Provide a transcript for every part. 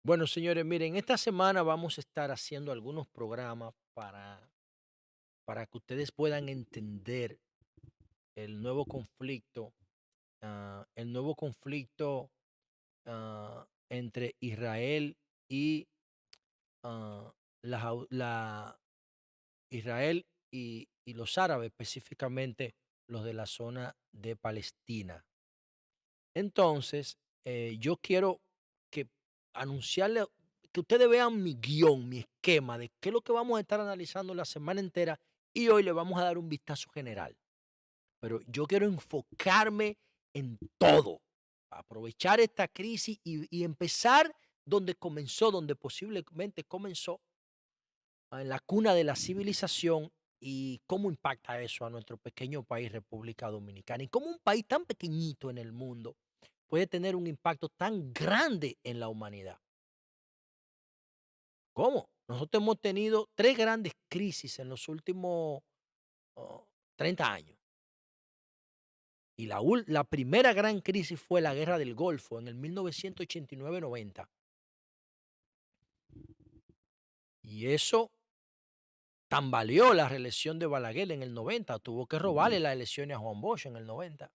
Bueno, señores, miren, esta semana vamos a estar haciendo algunos programas para que ustedes puedan entender el nuevo conflicto, entre Israel y ah, la Israel y los árabes, específicamente los de la zona de Palestina. Entonces, yo quiero que anunciarle, que ustedes vean mi guión, mi esquema de qué es lo que vamos a estar analizando la semana entera y hoy le vamos a dar un vistazo general. Pero yo quiero enfocarme en todo, aprovechar esta crisis y empezar donde comenzó, donde posiblemente comenzó, en la cuna de la civilización y cómo impacta eso a nuestro pequeño país, República Dominicana, y cómo un país tan pequeñito en el mundo puede tener un impacto tan grande en la humanidad. ¿Cómo? Nosotros hemos tenido tres grandes crisis en los últimos 30 años. Y la primera gran crisis fue la Guerra del Golfo en el 1989-90. Y eso tambaleó la reelección de Balaguer en el 90. Tuvo que robarle las elecciones a Juan Bosch en el 90.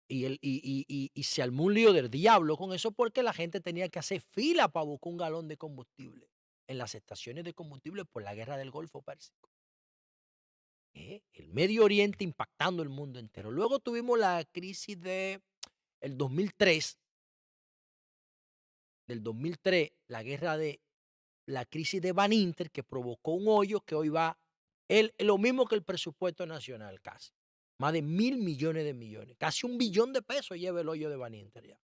Y se armó un lío del diablo con eso porque la gente tenía que hacer fila para buscar un galón de combustible en las estaciones de combustible por la guerra del Golfo Pérsico. El Medio Oriente impactando el mundo entero. Luego tuvimos la crisis el 2003, la crisis de Van Inter, que provocó un hoyo que hoy va lo mismo que el presupuesto nacional casi. Más de 1.000 millones de millones. Casi 1 billón de pesos lleva el hoyo de Van Inter ya.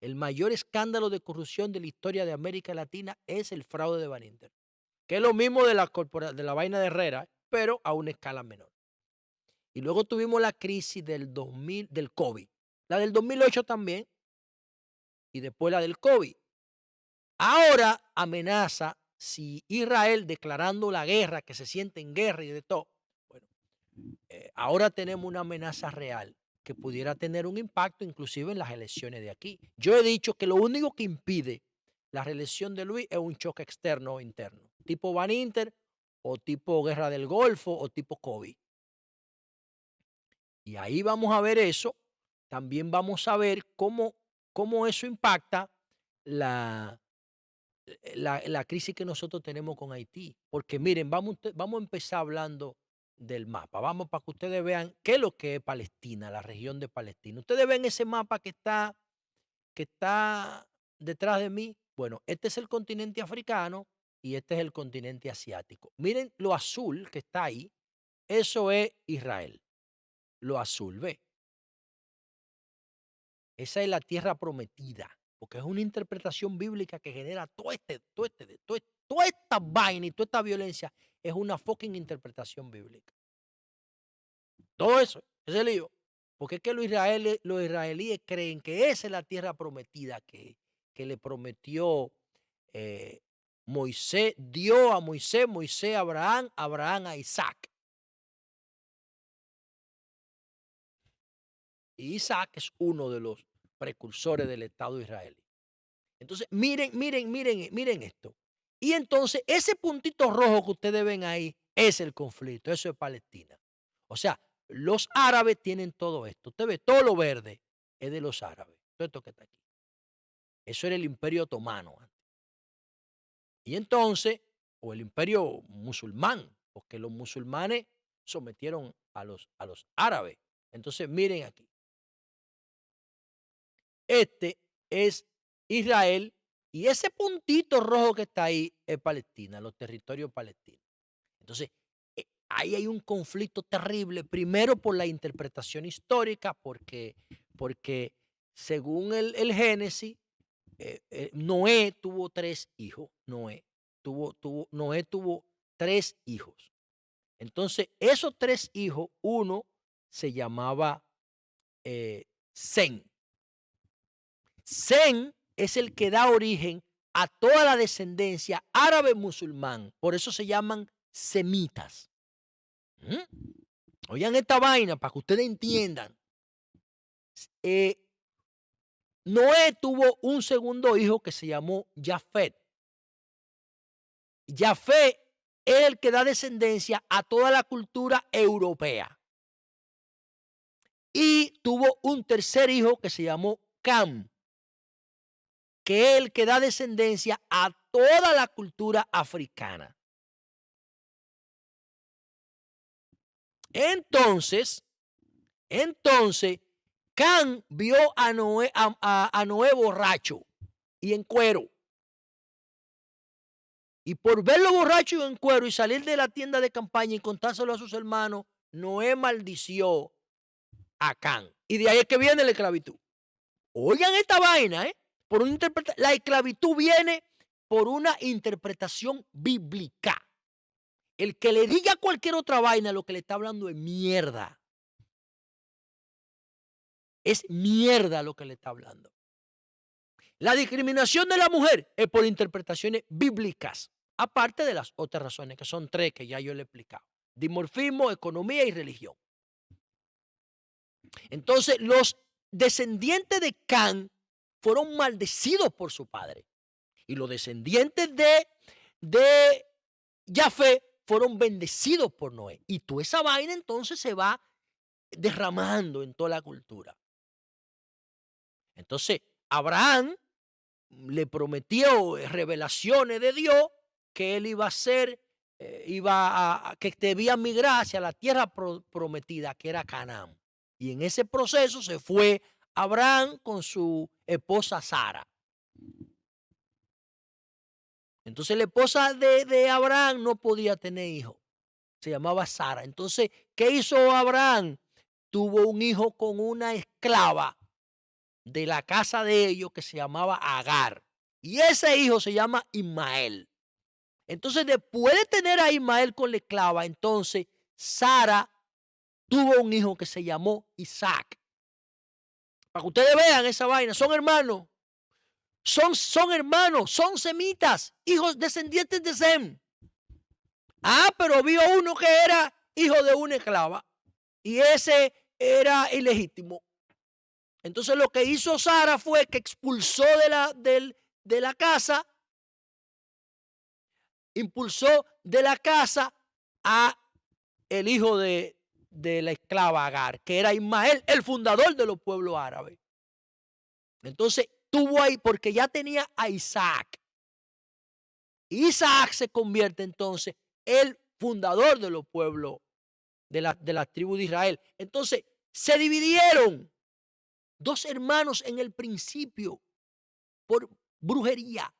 El mayor escándalo de corrupción de la historia de América Latina es el fraude de Baninter, que es lo mismo de la vaina de Herrera, pero a una escala menor. Y luego tuvimos la crisis del 2000, del COVID, la del 2008 también, y después la del COVID. Ahora amenaza, si Israel declarando la guerra, que se siente en guerra y de todo, bueno, ahora tenemos una amenaza real que pudiera tener un impacto inclusive en las elecciones de aquí. Yo he dicho que lo único que impide la reelección de Luis es un choque externo o interno, tipo Van Inter o tipo Guerra del Golfo o tipo COVID. Y ahí vamos a ver eso. También vamos a ver cómo eso impacta la, la crisis que nosotros tenemos con Haití. Porque miren, vamos a empezar hablando del mapa. Vamos para que ustedes vean qué es lo que es Palestina, la región de Palestina. Ustedes ven ese mapa que está detrás de mí. Bueno, este es el continente africano y este es el continente asiático. Miren lo azul que está ahí. Eso es Israel. Lo azul, ¿ve? Esa es la tierra prometida, porque es una interpretación bíblica que genera toda esta vaina y toda esta violencia. Es una fucking interpretación bíblica. Todo eso, ese lío. Porque es que los israelíes creen que esa es la tierra prometida que le prometió eh, Moisés, dio a Moisés, Moisés a Abraham, Abraham a Isaac. Y Isaac es uno de los precursores del Estado israelí. Entonces, miren esto. Y entonces, ese puntito rojo que ustedes ven ahí es el conflicto, eso es Palestina. O sea, los árabes tienen todo esto. Usted ve, todo lo verde es de los árabes. Todo esto que está aquí. Eso era el imperio otomano antes. Y entonces, o el imperio musulmán, porque los musulmanes sometieron a los árabes. Entonces, miren aquí. Este es Israel y ese puntito rojo que está ahí es Palestina, los territorios palestinos. Entonces, ahí hay un conflicto terrible, primero por la interpretación histórica, porque según el Génesis, Noé tuvo tres hijos. Noé tuvo tres hijos. Entonces, esos tres hijos, uno se llamaba Sem. Sem es el que da origen a toda la descendencia árabe musulmán. Por eso se llaman semitas. ¿Mm? Oigan esta vaina para que ustedes entiendan. Eh, Noé tuvo un segundo hijo que se llamó Jafet. Jafet es el que da descendencia a toda la cultura europea. Y tuvo un tercer hijo que se llamó Cam, que es el que da descendencia a toda la cultura africana. Entonces, Cam vio a Noé borracho y en cuero. Y por verlo borracho y en cuero y salir de la tienda de campaña y contárselo a sus hermanos, Noé maldició a Cam. Y de ahí es que viene la esclavitud. Oigan esta vaina, ¿eh? La esclavitud viene por una interpretación bíblica. El que le diga cualquier otra vaina, lo que le está hablando es mierda. Es mierda lo que le está hablando. La discriminación de la mujer es por interpretaciones bíblicas, aparte de las otras razones, que son tres que ya yo le he explicado. Dimorfismo, economía y religión. Entonces, los descendientes de Cam fueron maldecidos por su padre. Y los descendientes de Jafet fueron bendecidos por Noé. Y toda esa vaina entonces se va derramando en toda la cultura. Entonces, Abraham le prometió revelaciones de Dios que él iba a ser, que debía migrar hacia la tierra prometida, que era Canaán. Y en ese proceso se fue Abraham con su esposa Sara. Entonces la esposa de Abraham no podía tener hijos. Se llamaba Sara. Entonces, ¿qué hizo Abraham? Tuvo un hijo con una esclava de la casa de ellos que se llamaba Agar. Y ese hijo se llama Ismael. Entonces, después de tener a Ismael con la esclava, entonces Sara tuvo un hijo que se llamó Isaac. Para que ustedes vean esa vaina, son hermanos. Son hermanos, son semitas, hijos descendientes de Sem. Ah, pero vio uno que era hijo de una esclava y ese era ilegítimo. Entonces lo que hizo Sara fue que expulsó de la casa, impulsó de la casa a el hijo de la esclava Agar, que era Ismael, el fundador de los pueblos árabes. Entonces tuvo ahí, porque ya tenía a Isaac. Isaac se convierte entonces el fundador de los pueblos de la tribu de Israel. Entonces se dividieron dos hermanos en el principio por brujería.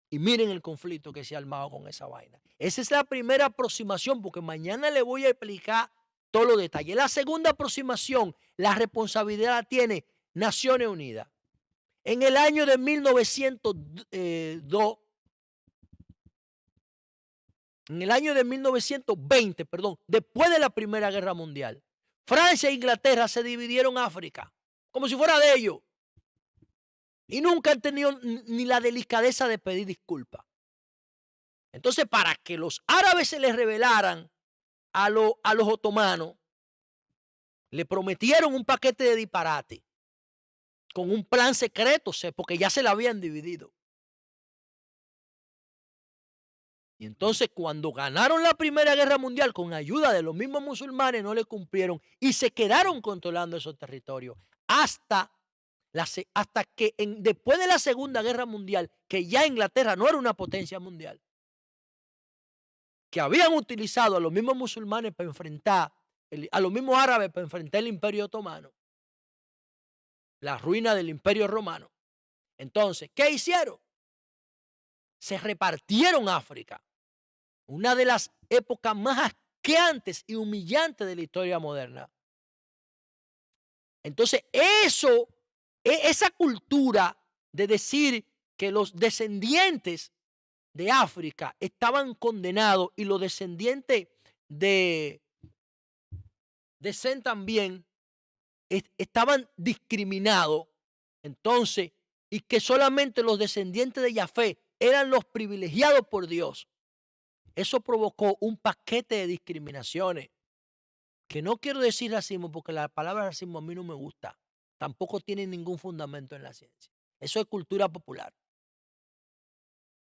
Y miren el conflicto que se ha armado con esa vaina. Esa es la primera aproximación, porque mañana le voy a explicar todos los detalles. La segunda aproximación, la responsabilidad la tiene Naciones Unidas. En el año de 1902, en el año de 1920, perdón, después de la Primera Guerra Mundial, Francia e Inglaterra se dividieron África, como si fuera de ellos. Y nunca han tenido ni la delicadeza de pedir disculpas. Entonces, para que los árabes se les rebelaran a los otomanos, le prometieron un paquete de disparate con un plan secreto, porque ya se la habían dividido. Y entonces, cuando ganaron la Primera Guerra Mundial con ayuda de los mismos musulmanes, no le cumplieron y se quedaron controlando esos territorios hasta que después de la Segunda Guerra Mundial, que ya Inglaterra no era una potencia mundial, que habían utilizado a los mismos musulmanes para enfrentar, a los mismos árabes para enfrentar el Imperio Otomano, la ruina del Imperio Romano. Entonces, ¿qué hicieron? Se repartieron África, una de las épocas más asqueantes y humillantes de la historia moderna. Entonces, esa cultura de decir que los descendientes de África estaban condenados y los descendientes de Sem también estaban discriminados, entonces, y que solamente los descendientes de Jafet eran los privilegiados por Dios. Eso provocó un paquete de discriminaciones, que no quiero decir racismo porque la palabra racismo a mí no me gusta, tampoco tienen ningún fundamento en la ciencia. Eso es cultura popular.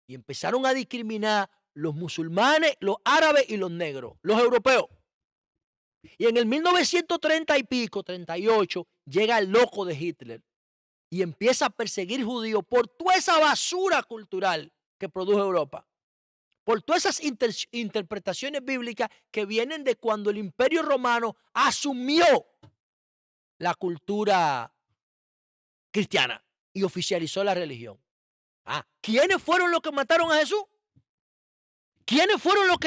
Y empezaron a discriminar los musulmanes, los árabes y los negros, los europeos. Y en el 1930 y pico, 38, llega el loco de Hitler y empieza a perseguir judíos por toda esa basura cultural que produjo Europa. Por todas esas interpretaciones bíblicas que vienen de cuando el Imperio Romano asumió la cultura cristiana y oficializó la religión. ¿Quiénes fueron los que mataron a Jesús? ¿Quiénes fueron los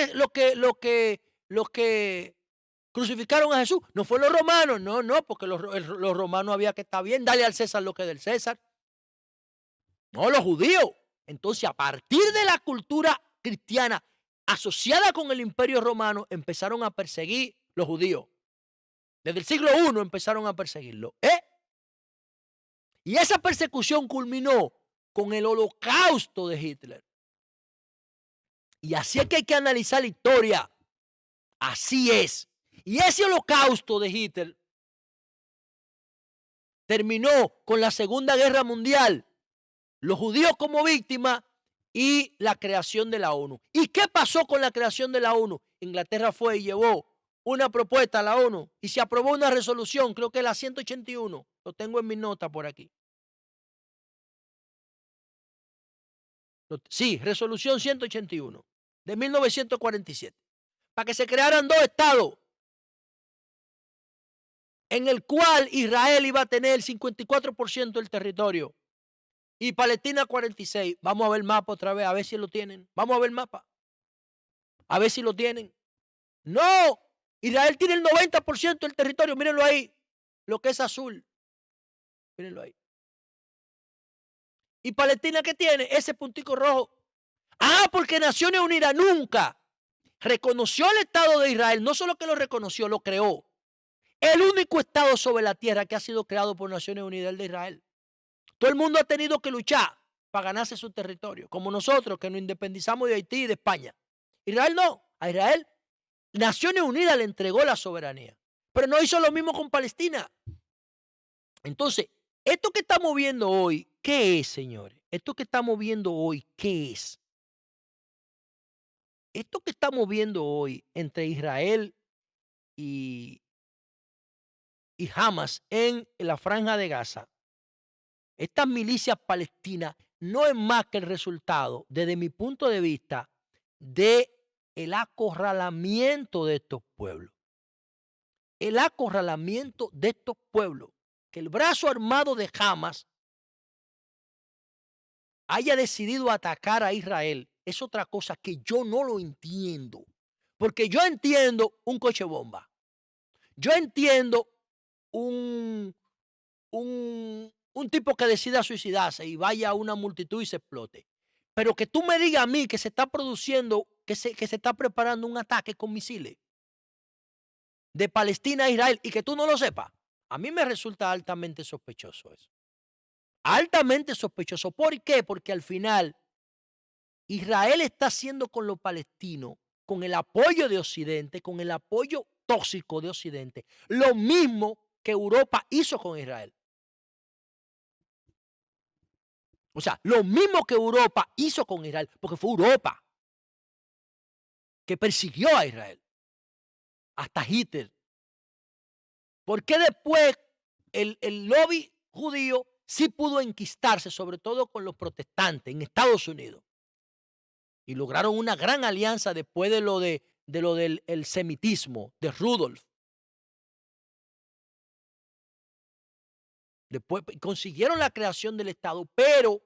que crucificaron a Jesús? No fueron los romanos, no, porque los romanos había que estar bien, dale al César lo que es del César. No, los judíos. Entonces, a partir de la cultura cristiana asociada con el Imperio Romano, empezaron a perseguir los judíos. Desde el siglo I empezaron a perseguirlos. Y esa persecución culminó con el holocausto de Hitler. Y así es que hay que analizar la historia. Así es. Y ese holocausto de Hitler terminó con la Segunda Guerra Mundial, los judíos como víctimas y la creación de la ONU. ¿Y qué pasó con la creación de la ONU? Inglaterra fue y llevó una propuesta a la ONU y se aprobó una resolución, creo que la 181, lo tengo en mi nota por aquí. Sí, resolución 181 de 1947, para que se crearan dos estados, en el cual Israel iba a tener el 54% del territorio y Palestina 46%. Vamos a ver el mapa otra vez, a ver si lo tienen. Vamos a ver el mapa, a ver si lo tienen. No, Israel tiene el 90% del territorio, mírenlo ahí, lo que es azul. Mírenlo ahí. ¿Y Palestina qué tiene? Ese puntico rojo. Porque Naciones Unidas nunca reconoció el Estado de Israel. No solo que lo reconoció, lo creó. El único Estado sobre la tierra que ha sido creado por Naciones Unidas, el de Israel. Todo el mundo ha tenido que luchar para ganarse su territorio, como nosotros que nos independizamos de Haití y de España. Israel no. A Israel, Naciones Unidas le entregó la soberanía. Pero no hizo lo mismo con Palestina. Entonces, esto que estamos viendo hoy, ¿qué es, señores? Esto que estamos viendo hoy, ¿qué es? Esto que estamos viendo hoy entre Israel y Hamas en la Franja de Gaza, estas milicias palestinas, no es más que el resultado, desde mi punto de vista, de el acorralamiento de estos pueblos. El acorralamiento de estos pueblos. Que el brazo armado de Hamas haya decidido atacar a Israel es otra cosa que yo no lo entiendo. Porque yo entiendo un coche bomba. Yo entiendo un tipo que decida suicidarse y vaya a una multitud y se explote. Pero que tú me digas a mí que se está produciendo, que se está preparando un ataque con misiles de Palestina a Israel y que tú no lo sepas, a mí me resulta altamente sospechoso eso. Altamente sospechoso. ¿Por qué? Porque al final Israel está haciendo con los palestinos, con el apoyo de Occidente, con el apoyo tóxico de Occidente, lo mismo que Europa hizo con Israel. O sea, lo mismo que Europa hizo con Israel, porque fue Europa que persiguió a Israel, hasta Hitler. ¿Por qué después el lobby judío sí pudo enquistarse, sobre todo con los protestantes en Estados Unidos? Y lograron una gran alianza después de lo del semitismo de Rudolf. Después consiguieron la creación del Estado, pero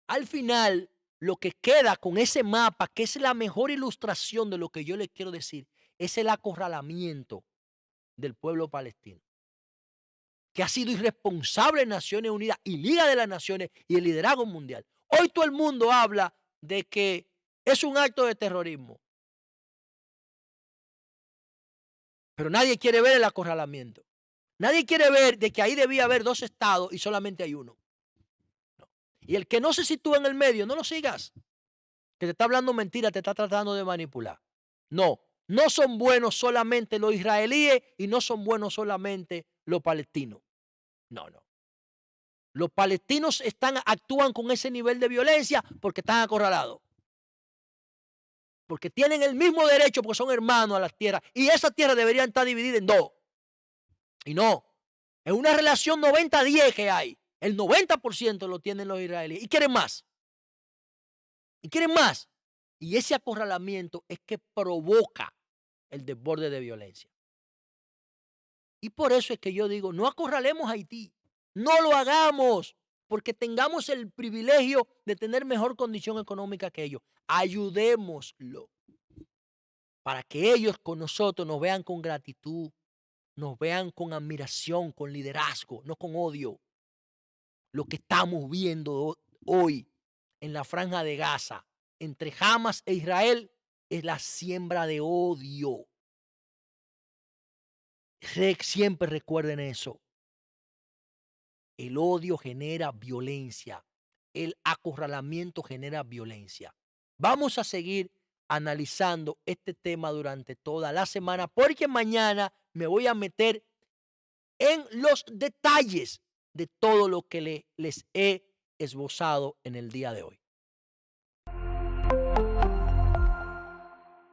al final lo que queda con ese mapa, que es la mejor ilustración de lo que yo les quiero decir, es el acorralamiento del pueblo palestino, que ha sido irresponsable en Naciones Unidas y Liga de las Naciones y el liderazgo mundial. Hoy todo el mundo habla de que es un acto de terrorismo, pero nadie quiere ver el acorralamiento. Nadie quiere ver de que ahí debía haber dos estados y solamente hay uno. No. Y el que no se sitúa en el medio, no lo sigas. Que te está hablando mentira, te está tratando de manipular. No, no son buenos solamente los israelíes y no son buenos solamente los palestinos. No, no. Los palestinos actúan con ese nivel de violencia porque están acorralados. Porque tienen el mismo derecho, porque son hermanos a las tierras. Y esas tierras deberían estar divididas en dos. Y no. Es una relación 90-10 que hay. El 90% lo tienen los israelíes. Y quieren más. Y quieren más. Y ese acorralamiento es que provoca el desborde de violencia. Y por eso es que yo digo, no acorralemos a Haití. No lo hagamos. Porque tengamos el privilegio de tener mejor condición económica que ellos. Ayudémoslo. Para que ellos con nosotros nos vean con gratitud, nos vean con admiración, con liderazgo, no con odio. Lo que estamos viendo hoy en la Franja de Gaza entre Hamas e Israel es la siembra de odio. Siempre recuerden eso. El odio genera violencia. El acorralamiento genera violencia. Vamos a seguir analizando este tema durante toda la semana porque mañana me voy a meter en los detalles de todo lo que les he esbozado en el día de hoy.